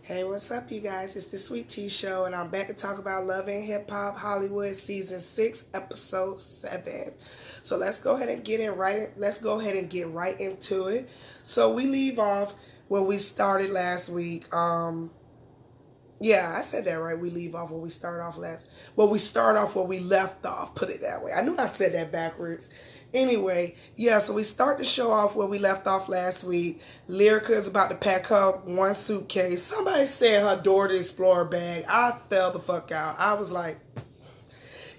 Hey, what's up, you guys? It's the Sweet Tea Show, and I'm back to talk about Love and Hip Hop Hollywood Season 6, Episode 7. So let's go ahead and get right into it. So we leave off where we started last week. Yeah, I said that right. We leave off where we start off last. Well, we start off where we left off. Put it that way. I knew I said that backwards. Anyway, yeah, so we start the show off where we left off last week. Lyrica is about to pack her one suitcase. Somebody said her Dora the Explorer bag. I fell the fuck out. I was like,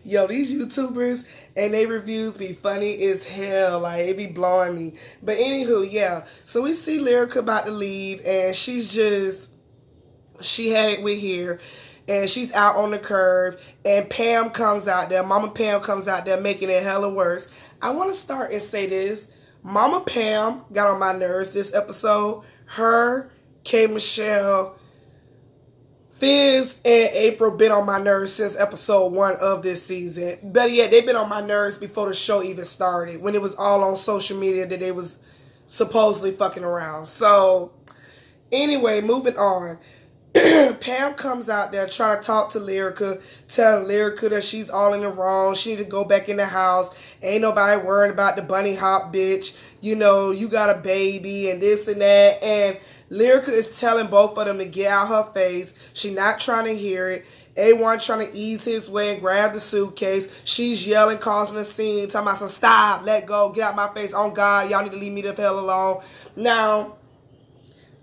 yo, these YouTubers and they reviews be funny as hell. Like, it be blowing me. But anywho, yeah. So we see Lyrica about to leave, and she had it with here, and she's out on the curve, and Pam comes out there. Mama Pam comes out there making it hella worse. I want to start and say this. Mama Pam got on my nerves this episode. Her, K. Michelle, Fizz, and April been on my nerves since episode 1 of this season. Better yet, they've been on my nerves before the show even started, when it was all on social media that they was supposedly fucking around. So, anyway, moving on. Pam comes out there trying to talk to Lyrica, telling Lyrica that she's all in the wrong. She need to go back in the house. Ain't nobody worrying about the bunny hop bitch. You know, you got a baby and this and that. And Lyrica is telling both of them to get out her face. She not trying to hear it. A1 trying to ease his way and grab the suitcase. She's yelling, causing a scene, talking about some stop, let go, get out my face. On God, y'all need to leave me the hell alone. Now,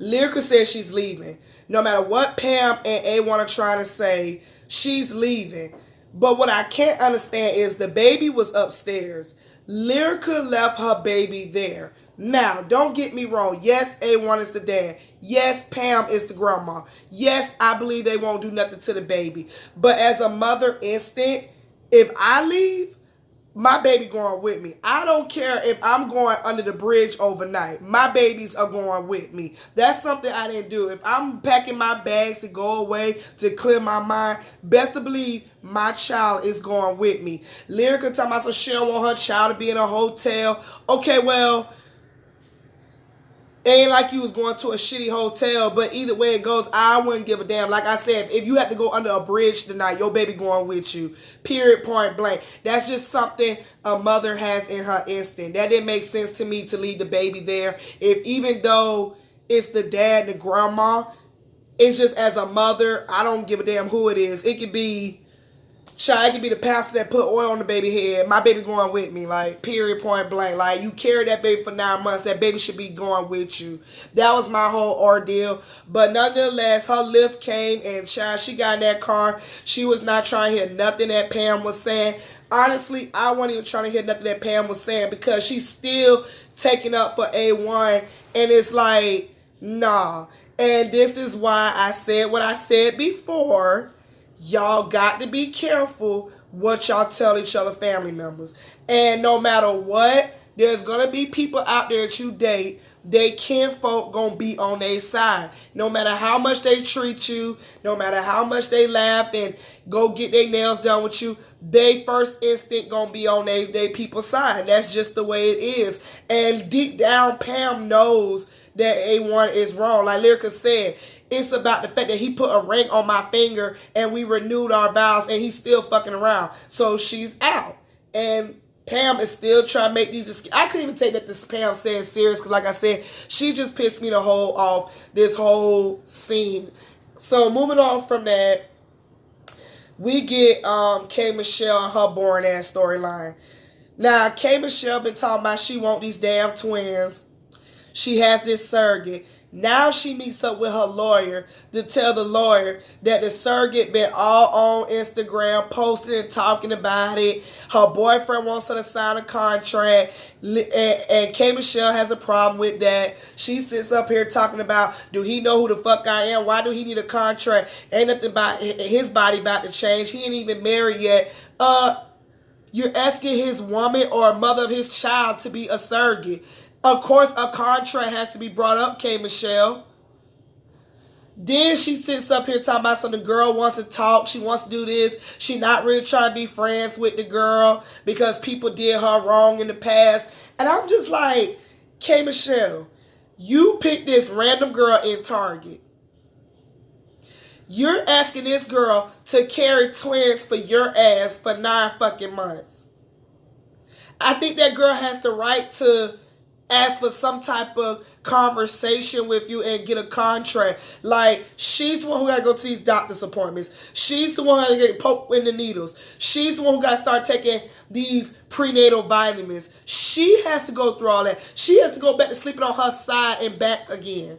Lyrica says she's leaving. No matter what Pam and A1 are trying to say, she's leaving. But what I can't understand is the baby was upstairs. Lyrica left her baby there. Now, don't get me wrong. Yes, A1 is the dad. Yes, Pam is the grandma. Yes, I believe they won't do nothing to the baby. But as a mother instinct, if I leave, my baby going with me. I don't care if I'm going under the bridge overnight. My babies are going with me. That's something I didn't do. If I'm packing my bags to go away, to clear my mind, best to believe my child is going with me. Lyrica talking about she don't want her child to be in a hotel. Okay, well, it ain't like you was going to a shitty hotel, but either way it goes, I wouldn't give a damn. Like I said, if you have to go under a bridge tonight, your baby going with you. Period, point blank. That's just something a mother has in her instinct. That didn't make sense to me to leave the baby there. Even though it's the dad and the grandma, it's just as a mother, I don't give a damn who it is. It could be... Child, it could be the pastor that put oil on the baby head. My baby going with me, like, period, point blank. Like, you carried that baby for 9 months. That baby should be going with you. That was my whole ordeal. But nonetheless, her lift came, and child, she got in that car. She was not trying to hear nothing that Pam was saying. Honestly, I wasn't even trying to hear nothing that Pam was saying, because she's still taking up for A1. And it's like, nah. And this is why I said what I said before. Y'all got to be careful what y'all tell each other family members. And no matter what, there's going to be people out there that you date, they kinfolk going to be on their side. No matter how much they treat you, no matter how much they laugh and go get their nails done with you, they first instinct going to be on their people's side. That's just the way it is. And deep down, Pam knows that A1 is wrong. Like Lyrica said, it's about the fact that he put a ring on my finger and we renewed our vows and he's still fucking around. So she's out. And Pam is still trying to make these excuses. I couldn't even take that this Pam said serious, because like I said, she just pissed me the whole off this whole scene. So moving on from that, we get K. Michelle and her boring ass storyline. Now, K. Michelle been talking about she want these damn twins. She has this surrogate. Now she meets up with her lawyer to tell the lawyer that the surrogate been all on Instagram, posting and talking about it. Her boyfriend wants her to sign a contract, and K. Michelle has a problem with that. She sits up here talking about, do he know who the fuck I am? Why do he need a contract? Ain't nothing about his body about to change. He ain't even married yet. You're asking his woman or mother of his child to be a surrogate. Of course, a contract has to be brought up, K. Michelle. Then she sits up here talking about the girl wants to talk. She wants to do this. She not really trying to be friends with the girl because people did her wrong in the past. And I'm just like, K. Michelle, you picked this random girl in Target. You're asking this girl to carry twins for your ass for 9 fucking months. I think that girl has the right to ask for some type of conversation with you and get a contract. Like, she's the one who got to go to these doctor's appointments. She's the one who got to get poked in the needles. She's the one who got to start taking these prenatal vitamins. She has to go through all that. She has to go back to sleeping on her side and back again.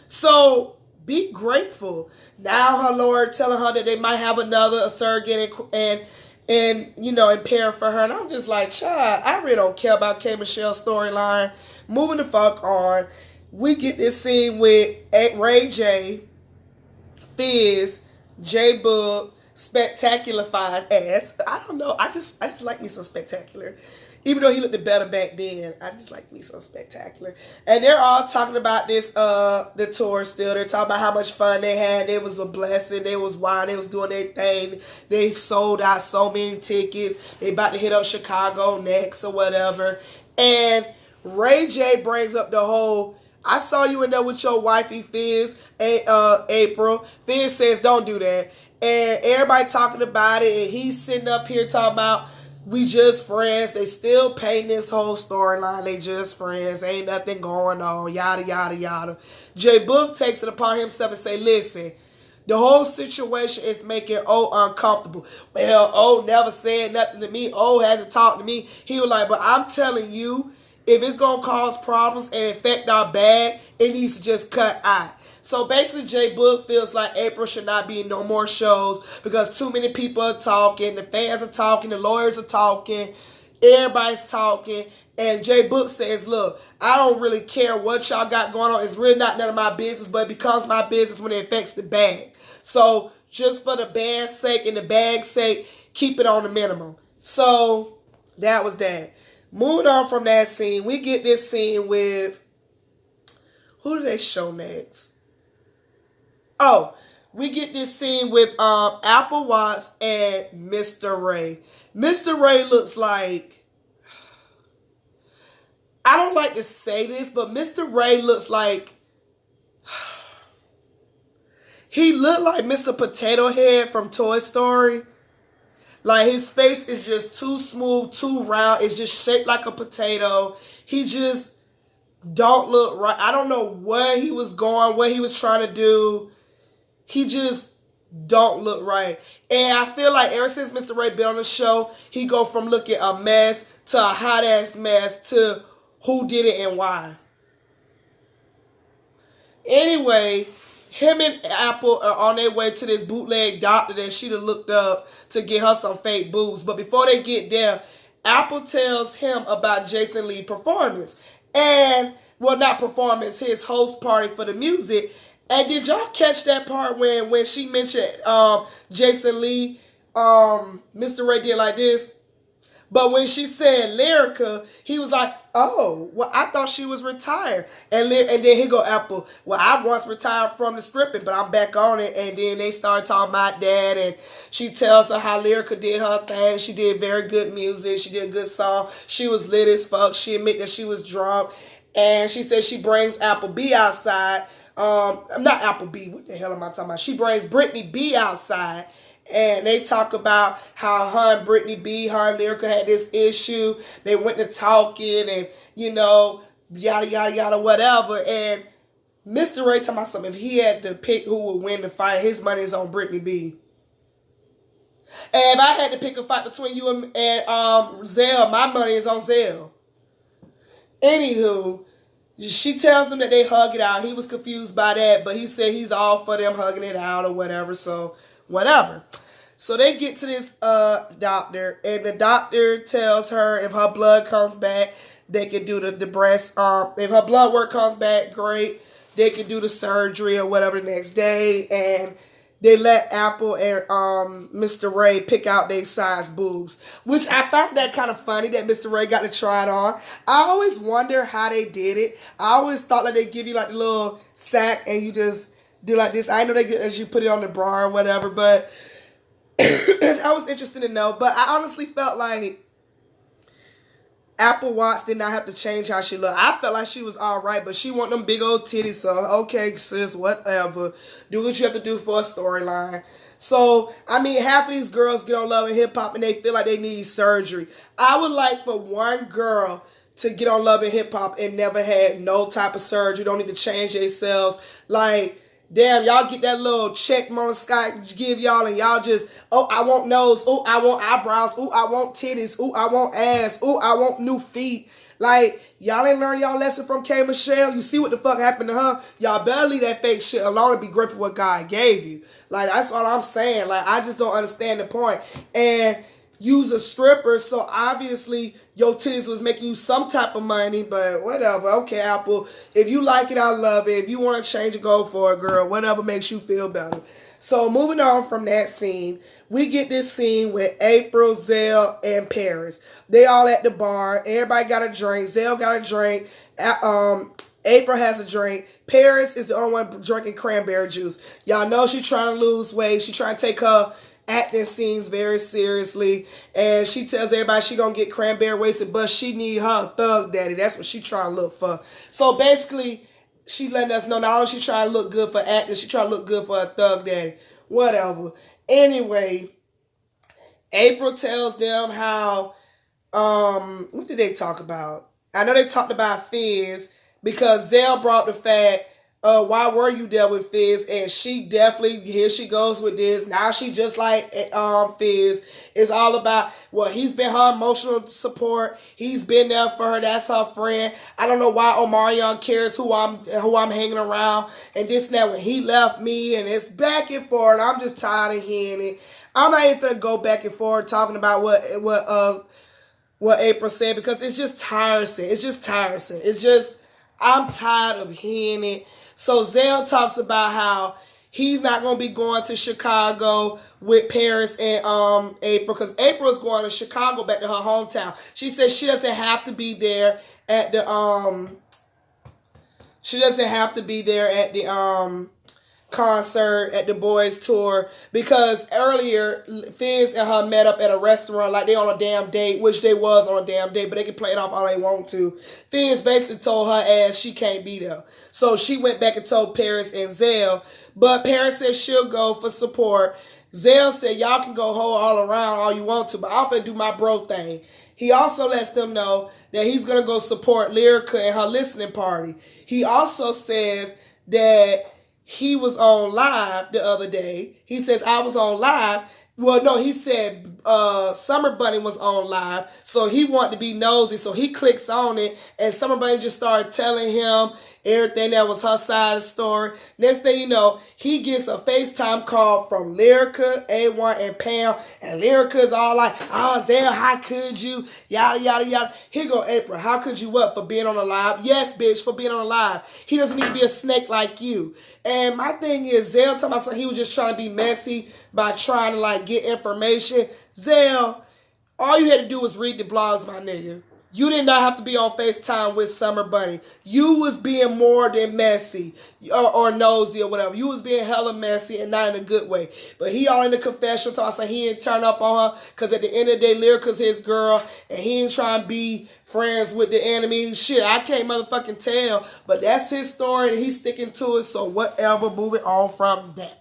So be grateful. Now her Lord telling her that they might have a surrogate and you know, and pair for her. And I'm just like, child, I really don't care about K. Michelle's storyline. Moving the fuck on. We get this scene with Ray J, Fizz, J Book, Spectacular fine ass. I don't know. I just like me some Spectacular. Even though he looked better back then, I just like me some Spectacular. And they're all talking about this, the tour still. They're talking about how much fun they had. It was a blessing. They was wild. They was doing their thing. They sold out so many tickets. They about to hit up Chicago next or whatever. And Ray J brings up the whole, I saw you in there with your wifey Fizz, April. Fizz says, don't do that. And everybody talking about it. And he's sitting up here talking about, we just friends. They still painting this whole storyline. They just friends. Ain't nothing going on. Yada, yada, yada. J Book takes it upon himself and say, listen, the whole situation is making O uncomfortable. Well, O never said nothing to me. O hasn't talked to me. He was like, but I'm telling you, if it's going to cause problems and affect our bag, it needs to just cut out. So basically, J Book feels like April should not be in no more shows because too many people are talking. The fans are talking. The lawyers are talking. Everybody's talking. And J Book says, look, I don't really care what y'all got going on. It's really not none of my business, but it becomes my business when it affects the bag. So just for the band's sake and the bag's sake, keep it on the minimum. So that was that. Moving on from that scene, we get this scene with, who do they show next? Oh, we get this scene with Apple Watts and Mr. Ray. Mr. Ray looks like, I don't like to say this, but Mr. Ray looks like, he looked like Mr. Potato Head from Toy Story. Like, his face is just too smooth, too round. It's just shaped like a potato. He just don't look right. I don't know where he was going, what he was trying to do. He just don't look right. And I feel like ever since Mr. Ray been on the show, he go from looking a mess to a hot-ass mess to who did it and why. Anyway, him and Apple are on their way to this bootleg doctor that she'd have looked up to get her some fake boobs. But before they get there, Apple tells him about Jason Lee's performance. And, well, not performance, his host party for the music. And did y'all catch that part when she mentioned Jason Lee, Mr. Ray did like this? But when she said Lyrica, he was like, oh, well, I thought she was retired. And then he go, Apple, well, I once retired from the stripping, but I'm back on it. And then they started talking about that. And she tells her how Lyrica did her thing. She did very good music. She did a good song. She was lit as fuck. She admitted that she was drunk. And she said she brings Apple B outside. Not Apple B. What the hell am I talking about? She brings Brittany B outside. And they talk about how her and Brittany B, her and Lyrica had this issue. They went to talking and, you know, yada, yada, yada, whatever. And Mr. Ray talking about something. If he had to pick who would win the fight, his money is on Brittany B. And if I had to pick a fight between you and Zell, my money is on Zell. Anywho, she tells them that they hug it out. He was confused by that, but he said he's all for them hugging it out or whatever. So, whatever. So they get to this doctor, and the doctor tells her if her blood comes back, they can do the breast. If her blood work comes back, great. They can do the surgery or whatever the next day, and they let Apple and Mr. Ray pick out their size boobs, which I found that kind of funny that Mr. Ray got to try it on. I always wonder how they did it. I always thought like they give you like a little sack and you just do like this. I know they get as you put it on the bra or whatever, but I was interested to know. But I honestly felt like Apple Watts did not have to change how she looked. I felt like she was all right, but she want them big old titties. So, okay, sis, whatever. Do what you have to do for a storyline. So, I mean, half of these girls get on Love and Hip Hop and they feel like they need surgery. I would like for one girl to get on Love and Hip Hop and never had no type of surgery. Don't need to change themselves. Like, damn, y'all get that little check Mona Scott give y'all and y'all just, oh, I want nose. Oh, I want eyebrows. Oh, I want titties. Oh, I want ass. Oh, I want new feet. Like, y'all ain't learn y'all lesson from K. Michelle. You see what the fuck happened to her? Y'all better leave that fake shit alone and be grateful for what God gave you. Like, that's all I'm saying. Like, I just don't understand the point. And use a stripper, so obviously your titties was making you some type of money, but whatever. Okay, Apple. If you like it, I love it. If you want to change it, go for it, girl. Whatever makes you feel better. So moving on from that scene, we get this scene with April, Zell, and Paris. They all at the bar. Everybody got a drink. Zell got a drink. April has a drink. Paris is the only one drinking cranberry juice. Y'all know she trying to lose weight. She trying to take her acting scenes very seriously, and she tells everybody she gonna get cranberry wasted, but she need her thug daddy. That's what she trying to look for. So basically, she letting us know not only she trying to look good for acting, she trying to look good for her thug daddy. Whatever. Anyway, April tells them how, what did they talk about? I know they talked about Fizz, because Zell brought the fact, why were you there with Fizz? And she definitely, here she goes with this. Now she just like Fizz. It's all about, well, he's been her emotional support. He's been there for her. That's her friend. I don't know why Omarion cares who I'm hanging around and this and that when he left me. And it's back and forth. I'm just tired of hearing it. I'm not even gonna go back and forth talking about what April said, because it's just tiresome. It's just tiresome. It's just, I'm tired of hearing it. So Zell talks about how he's not going to be going to Chicago with Paris and April, because April is going to Chicago, back to her hometown. She says she doesn't have to be there at the concert, at the boys tour, because earlier Fizz and her met up at a restaurant like they on a damn date, which they was on a damn date, but they can play it off all they want to. Fizz basically told her ass she can't be there. So she went back and told Paris and Zell, but Paris said she'll go for support. Zell said y'all can go hold all around all you want to, but I'm gonna do my bro thing. He also lets them know that he's gonna go support Lyrica and her listening party. He also says that he was on live the other day. He says, I was on live. Well, no, he said Summer Bunny was on live. So he wanted to be nosy. So he clicks on it. And Summer Bunny just started telling him everything that was her side of the story. Next thing you know, he gets a FaceTime call from Lyrica, A1, and Pam. And Lyrica's all like, oh, Zell, how could you? Yada, yada, yada. Here go April. How could you what? For being on a live? Yes, bitch, for being on a live. He doesn't need to be a snake like you. And my thing is, Zell told myself he was just trying to be messy by trying to like get information. Zell, all you had to do was read the blogs, my nigga. You did not have to be on FaceTime with Summer Bunny. You was being more than messy or nosy or whatever. You was being hella messy and not in a good way. But he all in the confessional talk, so he didn't turn up on her, because at the end of the day, Lyrica's his girl and he ain't trying to be friends with the enemy. Shit, I can't motherfucking tell. But that's his story and he's sticking to it, so whatever, moving on from that.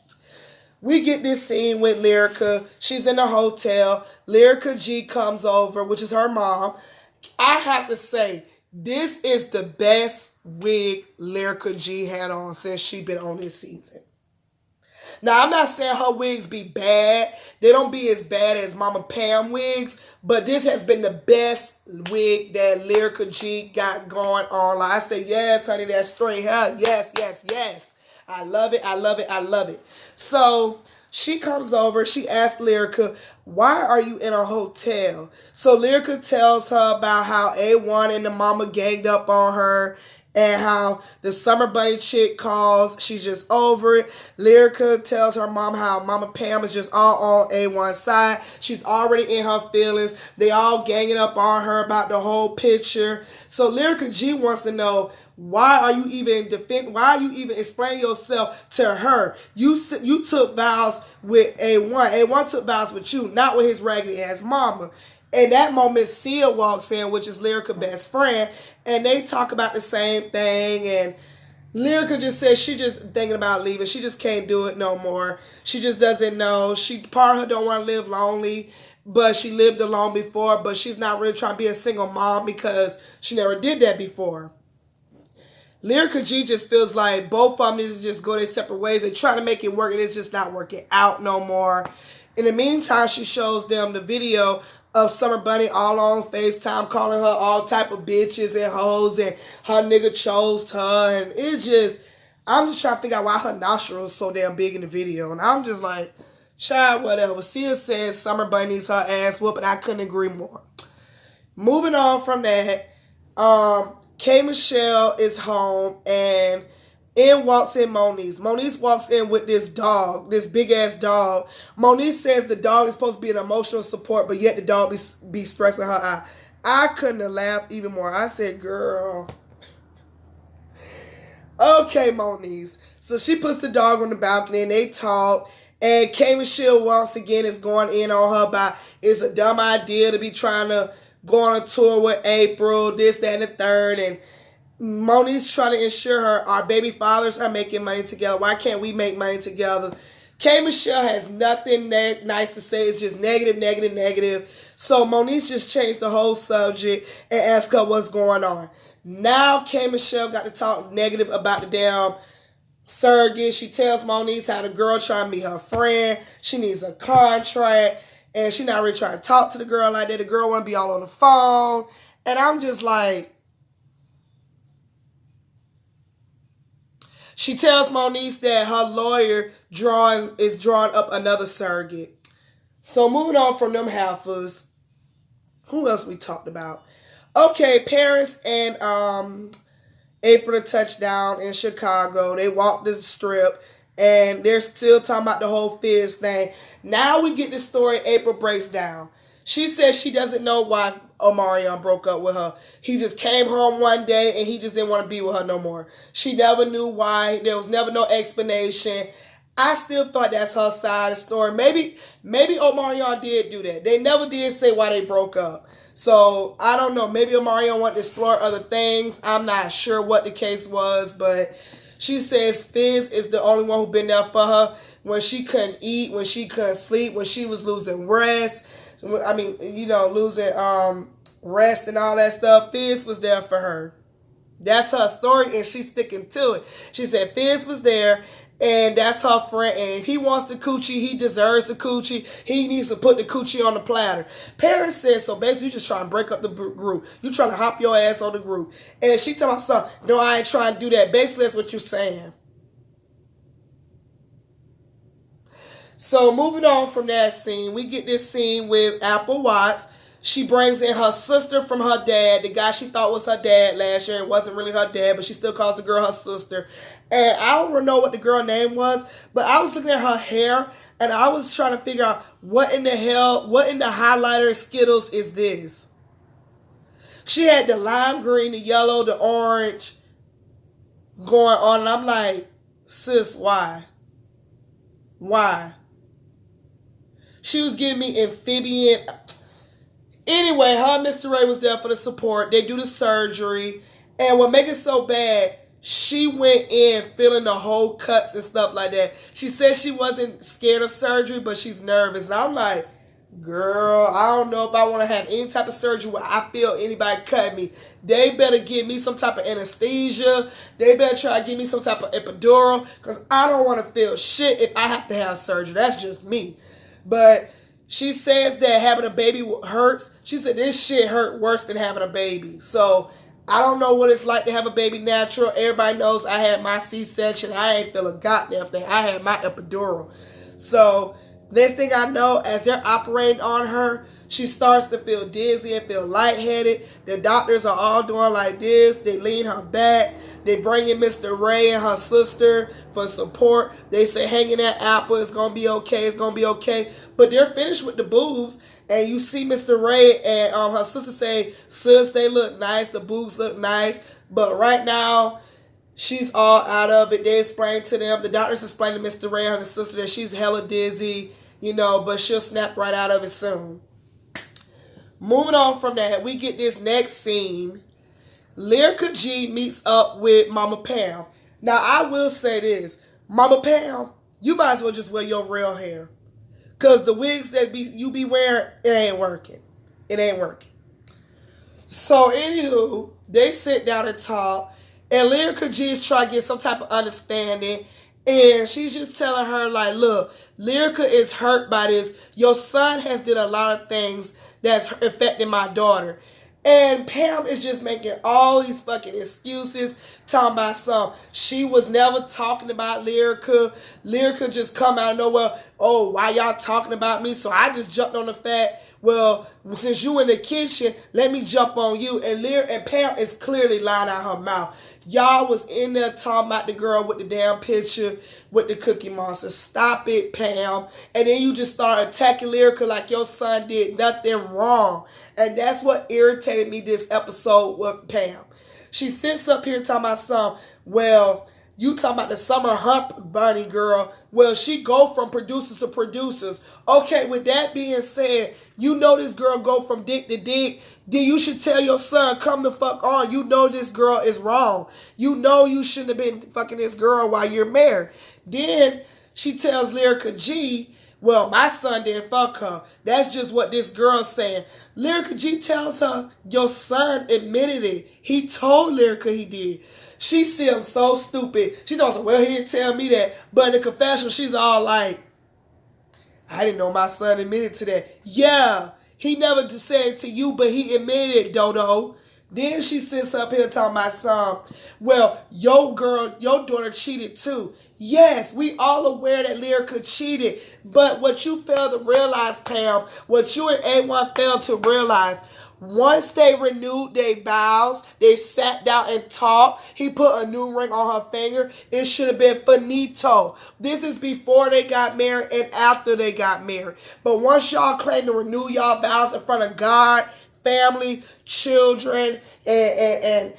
We get this scene with Lyrica. She's in a hotel. Lyrica G comes over, which is her mom. I have to say, this is the best wig Lyrica G had on since she been on this season. Now, I'm not saying her wigs be bad. They don't be as bad as Mama Pam wigs, but this has been the best wig that Lyrica G got going on. Like I say, yes, honey, that's straight hair. Yes, yes, yes. I love it, I love it, I love it. So she comes over, she asks Lyrica, why are you in a hotel? So Lyrica tells her about how A1 and the mama ganged up on her and how the Summer Bunny chick calls. She's just over it. Lyrica tells her mom how Mama Pam is just all on A1's side. She's already in her feelings. They all ganging up on her about the whole picture. So Lyrica G wants to know, why are you even explaining yourself to her? You took vows with A1. A1 took vows with you, not with his raggedy ass mama. In that moment, Sia walks in, which is Lyrica's best friend, and they talk about the same thing. And Lyrica just says she just thinking about leaving. She just can't do it no more. She just doesn't know. Part of her don't want to live lonely, but she lived alone before. But she's not really trying to be a single mom because she never did that before. Lyrica G just feels like both of them need to just go their separate ways. They try to make it work, and it's just not working out no more. In the meantime, she shows them the video of Summer Bunny all on FaceTime, calling her all type of bitches and hoes, and her nigga chose her. And it's just, I'm just trying to figure out why her nostrils so damn big in the video. And I'm just like, child, whatever. Sia says Summer Bunny needs her ass whooped, and I couldn't agree more. Moving on from that, K. Michelle is home, and in walks in Moniece. Moniece walks in with this dog, this big-ass dog. Moniece says the dog is supposed to be an emotional support, but yet the dog be stressing her out. I couldn't have laughed even more. I said, girl. Okay, Moniece. So she puts the dog on the balcony, and they talk. And K. Michelle once again is going in on her about it's a dumb idea to be trying to go on a tour with April, this, that, and the third. And Moniece trying to ensure her our baby fathers are making money together. Why can't we make money together? K. Michelle has nothing nice to say. It's just negative, negative, negative. So Moniece just changed the whole subject and asked her what's going on. Now K. Michelle got to talk negative about the damn surrogate. She tells Moniece how the girl trying to meet her friend. She needs a contract. And she not really trying to talk to the girl like that. The girl want to be all on the phone. And I'm just like, she tells Moniece that her lawyer is drawing up another surrogate. So moving on from them halfers, who else we talked about? Okay, Paris and April touchdown in Chicago. They walked the strip, and they're still talking about the whole Fizz thing. Now we get the story April breaks down. She says she doesn't know why Omarion broke up with her. He just came home one day and he just didn't want to be with her no more. She never knew why. There was never no explanation. I still thought that's her side of the story. Maybe Omarion did do that. They never did say why they broke up. So, I don't know. Maybe Omarion wanted to explore other things. I'm not sure what the case was, but she says Fizz is the only one who been there for her when she couldn't eat, when she couldn't sleep, when she was losing rest. I mean, you know, losing rest and all that stuff. Fizz was there for her. That's her story, and she's sticking to it. She said Fizz was there, and that's her friend. And if he wants the coochie, he deserves the coochie. He needs to put the coochie on the platter. Paris said, so basically you just trying to break up the group. You trying to hop your ass on the group. And she told my son, no, I ain't trying to do that. Basically, that's what you're saying. So moving on from that scene, we get this scene with Apple Watts. She brings in her sister from her dad, the guy she thought was her dad last year. It wasn't really her dad, but she still calls the girl her sister. And I don't know what the girl name was, but I was looking at her hair, and I was trying to figure out what in the highlighter Skittles is this? She had the lime green, the yellow, the orange going on, and I'm like, sis, why? Why? She was giving me amphibian. Anyway, her and Mr. Ray was there for the support. They do the surgery. And what makes it so bad, she went in feeling the whole cuts and stuff like that. She said she wasn't scared of surgery, but she's nervous. And I'm like, girl, I don't know if I want to have any type of surgery where I feel anybody cut me. They better give me some type of anesthesia. They better try to give me some type of epidural, because I don't want to feel shit if I have to have surgery. That's just me. But she says that having a baby hurts. She said this shit hurt worse than having a baby. So I don't know what it's like to have a baby natural. Everybody knows I had my C-section. I ain't feel a goddamn thing. I had my epidural. So next thing I know, as they're operating on her, she starts to feel dizzy and feel lightheaded. The doctors are all doing like this. They lean her back. They bring in Mr. Ray and her sister for support. They say, hang in that apple. It's going to be okay. It's going to be okay. But they're finished with the boobs. And you see Mr. Ray and her sister say, sis, they look nice. The boobs look nice. But right now, she's all out of it. They explain to them. The doctors explain to Mr. Ray and her sister that she's hella dizzy, you know, but she'll snap right out of it soon. Moving on from that, we get this next scene. Lyrica G meets up with Mama Pam. Now, I will say this. Mama Pam, you might as well just wear your real hair. Because the wigs that you be wearing, it ain't working. It ain't working. So, anywho, they sit down and talk. And Lyrica G is trying to get some type of understanding. And she's just telling her, like, look, Lyrica is hurt by this. Your son has did a lot of things that's affecting my daughter. And Pam is just making all these fucking excuses, talking about some. She was never talking about Lyrica. Lyrica just come out of nowhere. Oh, why y'all talking about me? So I just jumped on the fact, well, since you in the kitchen, let me jump on you. And Pam is clearly lying out her mouth. Y'all was in there talking about the girl with the damn picture with the Cookie Monster. Stop it, Pam. And then you just start attacking Lyrica like your son did nothing wrong. And that's what irritated me this episode with Pam. She sits up here talking about some, well, you talking about the Summer Hump Bunny girl. Well, she go from producers to producers. Okay, with that being said, you know this girl go from dick to dick. Then you should tell your son, come the fuck on. You know this girl is wrong. You know you shouldn't have been fucking this girl while you're married. Then she tells Lyrica G, well, my son didn't fuck her. That's just what this girl's saying. Lyrica G tells her, your son admitted it. He told Lyrica he did. She seems so stupid. She's also, well, he didn't tell me that. But in the confessional, she's all like, I didn't know my son admitted to that. Yeah, he never just said it to you, but he admitted it, Dodo. Then she sits up here talking about some, well, your daughter cheated too. Yes, we all aware that Lyrica cheated. But what you failed to realize, Pam, what you and A1 failed to realize, once they renewed their vows, they sat down and talked. He put a new ring on her finger. It should have been finito. This is before they got married and after they got married. But once y'all claim to renew y'all vows in front of God, family, children, and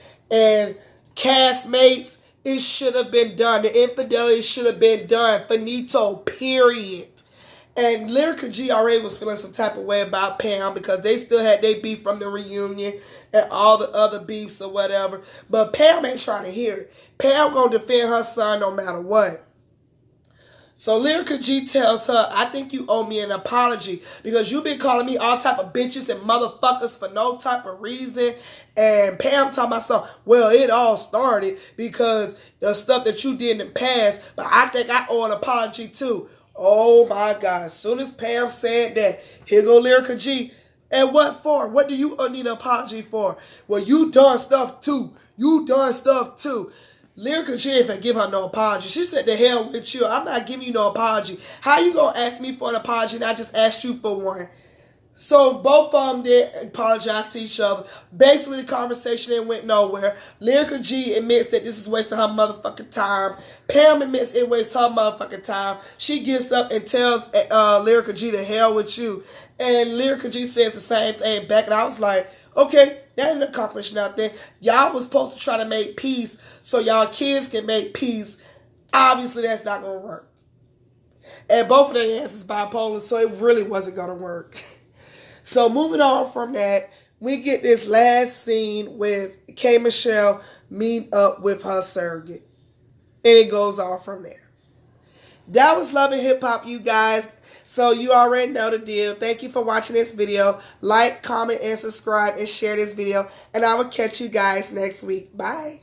castmates, it should have been done. The infidelity should have been done. Finito, period. And Lyrica G already was feeling some type of way about Pam because they still had their beef from the reunion and all the other beefs or whatever. But Pam ain't trying to hear it. Pam gonna defend her son no matter what. So Lyrica G tells her, I think you owe me an apology because you've been calling me all type of bitches and motherfuckers for no type of reason. And Pam talking about something, well, it all started because the stuff that you did in the past, but I think I owe an apology too. Oh my God. As soon as Pam said that, here go Lyrica G. And what for? What do you need an apology for? Well, you done stuff too. You done stuff too. Lyrica G ain't give her no apology. She said, the hell with you. I'm not giving you no apology. How you gonna ask me for an apology and I just asked you for one? So both of them did apologize to each other. Basically, the conversation ain't went nowhere. Lyrica G admits that this is wasting her motherfucking time. Pam admits it wastes her motherfucking time. She gets up and tells Lyrica G to hell with you. And Lyrica G says the same thing back. And I was like, okay, that didn't accomplish nothing. Y'all was supposed to try to make peace so y'all kids can make peace. Obviously, that's not going to work. And both of their asses bipolar, so it really wasn't going to work. So moving on from that, we get this last scene with K. Michelle meet up with her surrogate. And it goes on from there. That was Love and Hip Hop, you guys. So you already know the deal. Thank you for watching this video. Like, comment, and subscribe, and share this video. And I will catch you guys next week. Bye.